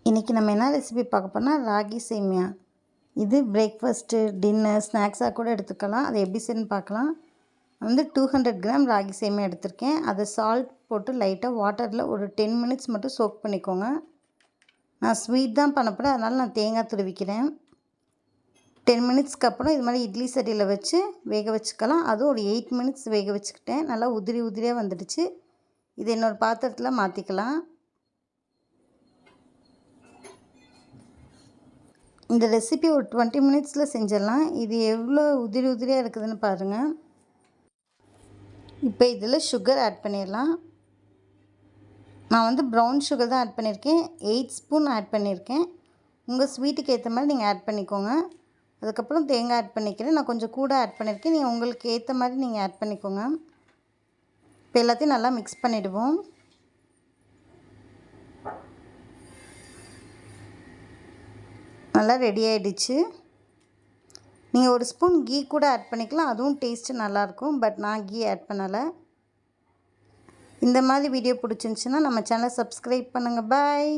இன்றைக்கி நம்ம என்ன ரெசிபி பார்க்க போனால் ராகி சேமியா. இது பிரேக்ஃபாஸ்ட்டு, டின்னர், ஸ்நாக்ஸாக கூட எடுத்துக்கலாம். அதை எப்படி செய்யணும்னு பார்க்கலாம். வந்து 200 கிராம் ராகி சேமியா எடுத்திருக்கேன். அதை சால்ட் போட்டு லைட்டாக வாட்டரில் ஒரு 10 மினிட்ஸ் மட்டும் சோக் பண்ணிக்கோங்க. நான் ஸ்வீட் தான் பண்ண போகிறேன், அதனால் நான் தேங்காய் துருவிக்கிறேன். 10 மினிட்ஸ்க்கு அப்புறம் இது மாதிரி இட்லி சட்டியில் வச்சு வேக வச்சுக்கலாம். அதுவும் ஒரு 8 மினிட்ஸ் வேக வச்சுக்கிட்டேன். நல்லா உதிரி உதிரியாக வந்துடுச்சு. இது இன்னொரு பாத்திரத்தில் மாற்றிக்கலாம். இந்த ரெசிபி ஒரு 20 மினிட்ஸில் செஞ்சிடலாம். இது எவ்வளோ உதிரி உதிரியாக இருக்குதுன்னு பாருங்கள். இப்போ இதில் சுகர் ஆட் பண்ணிடலாம். நான் வந்து ப்ரௌன் சுகர் தான் ஆட் பண்ணியிருக்கேன். 8 ஸ்பூன் ஆட் பண்ணியிருக்கேன். உங்கள் ஸ்வீட்டுக்கு ஏற்ற மாதிரி நீங்கள் ஆட் பண்ணிக்கோங்க. அதுக்கப்புறம் தேங்காய் ஆட் பண்ணிக்கிறேன். நான் கொஞ்சம் கூட ஆட் பண்ணியிருக்கேன். நீங்கள் உங்களுக்கு ஏற்ற மாதிரி நீங்கள் ஆட் பண்ணிக்கோங்க. இப்போ எல்லாத்தையும் நல்லா மிக்ஸ் பண்ணிவிடுவோம். நல்லா ரெடி ஆகிடுச்சு. நீங்கள் ஒரு ஸ்பூன் கீ கூட ஆட் பண்ணிக்கலாம், அதுவும் டேஸ்ட்டு நல்லாயிருக்கும். பட் நான் கீ ஆட் பண்ணலை. இந்த மாதிரி வீடியோ பிடிச்சிருந்துச்சின்னா நம்ம சேனலை சப்ஸ்கிரைப் பண்ணுங்கள். பாய்.